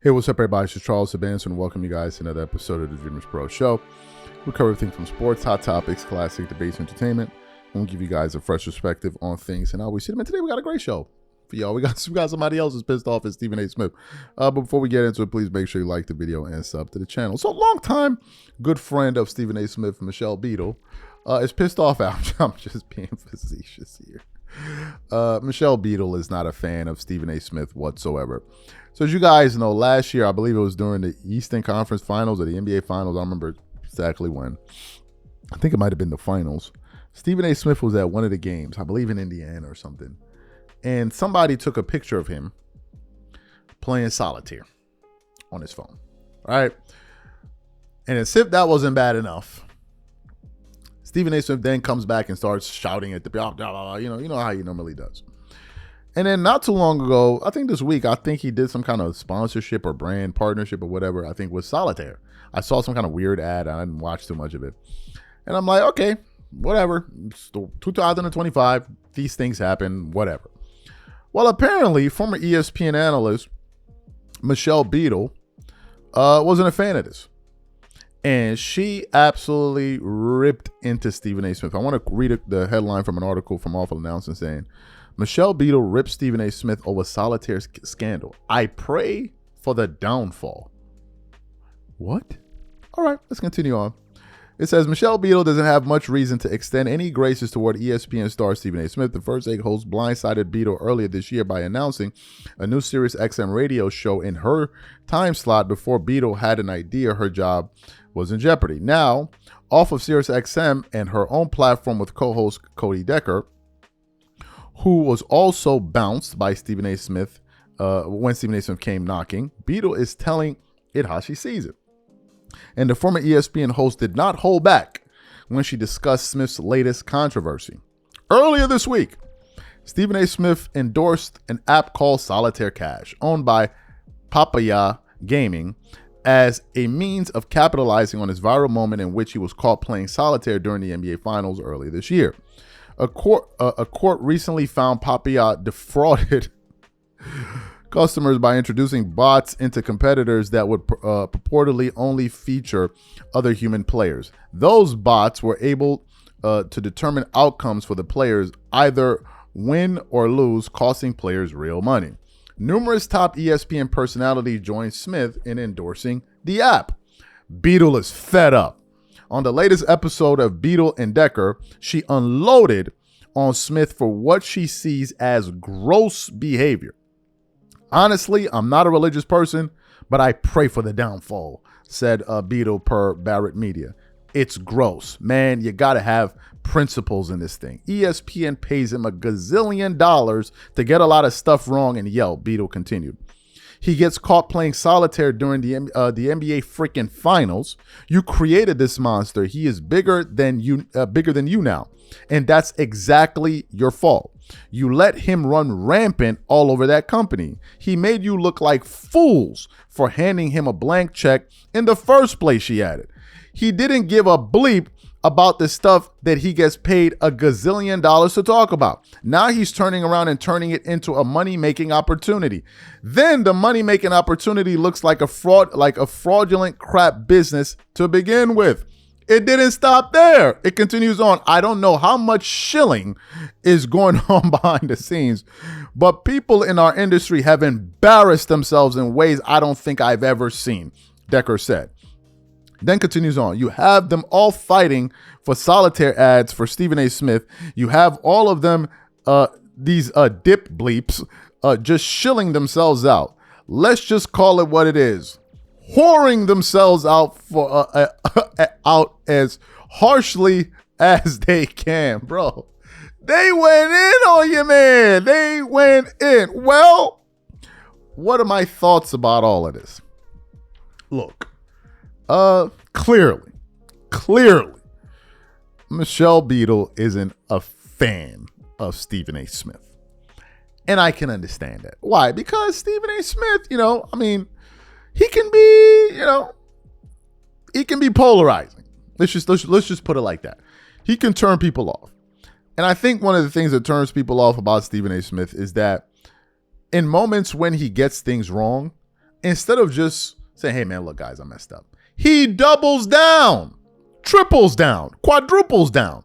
Hey, what's up, everybody? It's Charles Sabanson, and welcome you guys to another episode of the DREAMERSPRO show. We cover everything from sports, hot topics, classic debates, entertainment, and we'll give you guys a fresh perspective on things and how we see them. And today we got a great show for y'all. We got somebody else who's pissed off at Stephen A. Smith. But before we get into it, please make sure you like the video and sub to the channel. So, long time good friend of Stephen A. Smith, Michelle Beadle, is pissed off out. I'm just being facetious here. Michelle Beadle is not a fan of Stephen A. Smith whatsoever. So as you guys know, last year, I believe it was during the Eastern Conference Finals or the NBA Finals. I don't remember exactly when. I think it might have been the finals. Stephen A. Smith was at one of the games, I believe in Indiana or something. And somebody took a picture of him playing Solitaire on his phone. All right. And as if that wasn't bad enough, Stephen A. Smith then comes back and starts shouting at the blah, blah, blah, you know how he normally does. And then not too long ago, I think this week, I think he did some kind of sponsorship or brand partnership or whatever, I think with Solitaire. I saw some kind of weird ad. I didn't watch too much of it. And I'm like, okay, whatever. It's 2025. These things happen, whatever. Well, apparently, former ESPN analyst Michelle Beadle wasn't a fan of this. And she absolutely ripped into Stephen A. Smith. I want to read the headline from an article from Awful Announcing saying, Michelle Beadle ripped Stephen A. Smith over Solitaire scandal. I pray for the downfall. What? All right, let's continue on. It says, Michelle Beadle doesn't have much reason to extend any graces toward ESPN star Stephen A. Smith. The First Take host blindsided Beadle earlier this year by announcing a new Sirius XM radio show in her time slot before Beadle had an idea her job was in jeopardy. Now, off of Sirius XM and her own platform with co-host Cody Decker, who was also bounced by Stephen A. Smith when Stephen A. Smith came knocking, Beadle is telling it how she sees it. And the former ESPN host did not hold back when she discussed Smith's latest controversy. Earlier this week, Stephen A. Smith endorsed an app called Solitaire Cash, owned by Papaya Gaming, as a means of capitalizing on his viral moment in which he was caught playing solitaire during the NBA Finals earlier this year. A court recently found Papaya defrauded customers by introducing bots into competitors that would purportedly only feature other human players. Those bots were able to determine outcomes for the players, either win or lose, costing players real money. Numerous top ESPN personalities joined Smith in endorsing the app. Beadle is fed up. On the latest episode of Beadle and Decker, she unloaded on Smith for what she sees as gross behavior. Honestly, I'm not a religious person, but I pray for the downfall, said Beadle per Barrett Media. It's gross. Man, you got to have principles in this thing. ESPN pays him $1 gazillion to get a lot of stuff wrong and yell, Beadle continued. He gets caught playing solitaire during the NBA freaking finals. You created this monster. He is bigger than you now. And that's exactly your fault. You let him run rampant all over that company. He made you look like fools for handing him a blank check in the first place, she added. He didn't give a bleep about the stuff that he gets paid $1 gazillion to talk about. Now he's turning around and turning it into a money-making opportunity. Then the money-making opportunity looks like a fraudulent crap business to begin with. It didn't stop there. It continues on. I don't know how much shilling is going on behind the scenes, but people in our industry have embarrassed themselves in ways I don't think I've ever seen, Decker said. Then continues on. You have them all fighting for solitaire ads for Stephen A. Smith. You have all of them, these dip bleeps, just shilling themselves out. Let's just call it what it is. Whoring themselves out for out as harshly as they can, bro. They went in on you, man. They went in. Well, what are my thoughts about all of this? Look. Clearly, Michelle Beadle isn't a fan of Stephen A. Smith. And I can understand that. Why? Because Stephen A. Smith, he can be polarizing. Let's just put it like that. He can turn people off. And I think one of the things that turns people off about Stephen A. Smith is that in moments when he gets things wrong, instead of just saying, hey, man, look, guys, I messed up, he doubles down, triples down, quadruples down.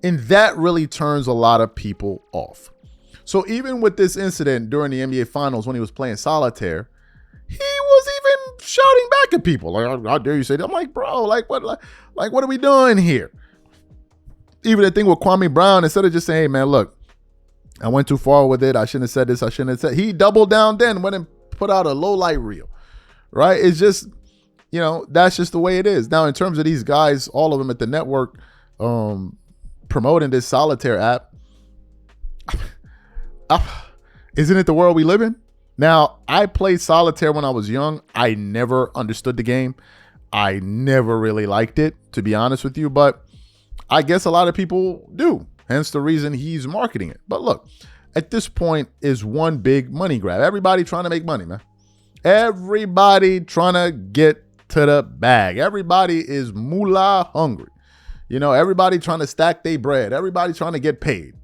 And that really turns a lot of people off. So even with this incident during the NBA Finals when he was playing Solitaire, he was even shouting back at people. Like, how dare you say that? I'm like, bro, like what are we doing here? Even the thing with Kwame Brown, instead of just saying, hey, man, look, I went too far with it. I shouldn't have said this. I shouldn't have said. He doubled down then, went and put out a low light reel, right? It's just, that's just the way it is. Now, in terms of these guys, all of them at the network promoting this Solitaire app, isn't it the world we live in? Now, I played Solitaire when I was young. I never understood the game. I never really liked it, to be honest with you, but I guess a lot of people do. Hence the reason he's marketing it. But look, at this point is one big money grab. Everybody trying to make money, man. Everybody trying to get to the bag. Everybody is moolah hungry. Everybody trying to stack their bread. Everybody trying to get paid.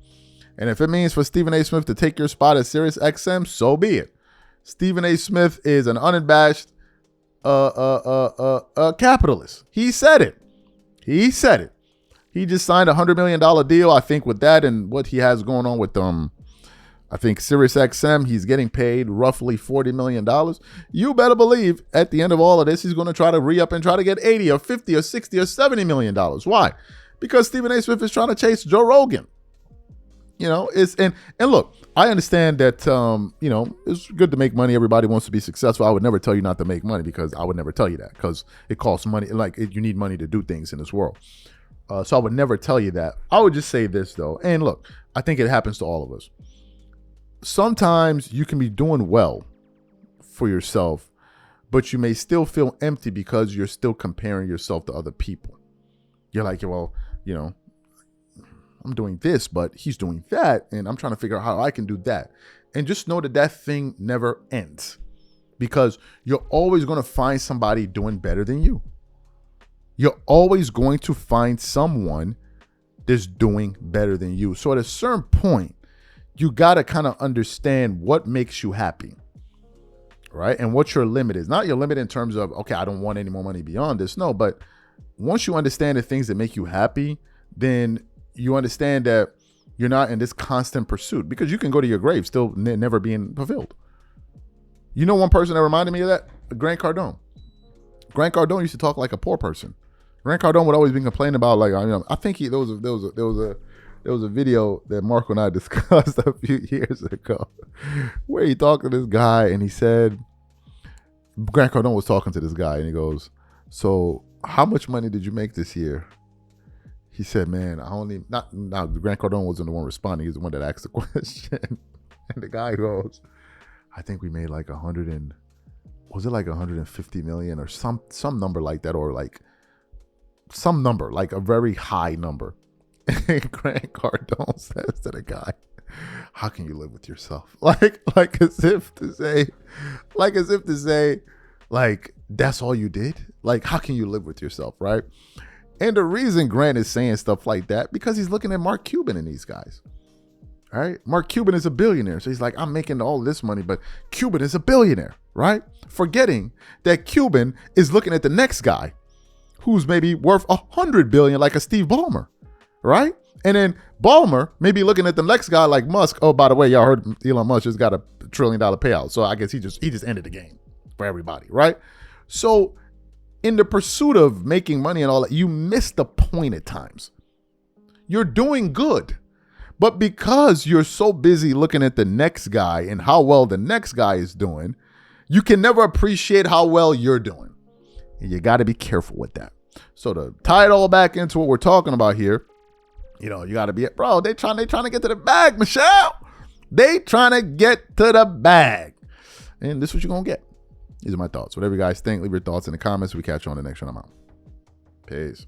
And if it means for Stephen A. Smith to take your spot at Sirius XM, so be it. Stephen A. Smith is an unabashed capitalist. He said it. He just signed a $100 million deal, I think, with that and what he has going on with I think Sirius XM, he's getting paid roughly $40 million. You better believe at the end of all of this, he's going to try to re-up and try to get 80 or 50 or 60 or $70 million. Why? Because Stephen A. Smith is trying to chase Joe Rogan. And look, I understand that, it's good to make money. Everybody wants to be successful. I would never tell you not to make money because I would never tell you that because it costs money. You need money to do things in this world. So I would never tell you that. I would just say this, though. And look, I think it happens to all of us. Sometimes you can be doing well for yourself, but you may still feel empty because you're still comparing yourself to other people. You're like, well, I'm doing this, but he's doing that, and I'm trying to figure out how I can do that. And just know that thing never ends because you're always going to find somebody doing better than you. You're always going to find someone that's doing better than you. So at a certain point, you got to kind of understand what makes you happy, right? And what your limit is. Not your limit in terms of, okay, I don't want any more money beyond this. No, but once you understand the things that make you happy, then you understand that you're not in this constant pursuit because you can go to your grave still never being fulfilled. One person that reminded me of that? Grant Cardone. Grant Cardone used to talk like a poor person. Grant Cardone would always be complaining about, like, I think there was a video that Marco and I discussed a few years ago where he talked to this guy and he said, Grant Cardone was talking to this guy and he goes, so how much money did you make this year? He said, man, Grant Cardone wasn't the one responding. He's the one that asked the question. And the guy goes, I think we made like 150 million or some number like that, or like some number, like a very high number. And Grant Cardone says to the guy, how can you live with yourself? Like as if to say, like, that's all you did? Like, how can you live with yourself, right? And the reason Grant is saying stuff like that, because he's looking at Mark Cuban and these guys, right? Mark Cuban is a billionaire. So he's like, I'm making all this money, but Cuban is a billionaire, right? Forgetting that Cuban is looking at the next guy who's maybe worth 100 billion, like a Steve Ballmer, right? And then Ballmer may be looking at the next guy like Musk. Oh, by the way, y'all heard Elon Musk just got $1 trillion payout. So I guess he just ended the game for everybody, right? So in the pursuit of making money and all that, you miss the point at times. You're doing good, but because you're so busy looking at the next guy and how well the next guy is doing, you can never appreciate how well you're doing. And you got to be careful with that. So to tie it all back into what we're talking about here, you got to be, bro, they trying to get to the bag, Michelle. They trying to get to the bag. And this is what you're going to get. These are my thoughts. Whatever you guys think, leave your thoughts in the comments. We catch you on the next one. I'm out. Peace.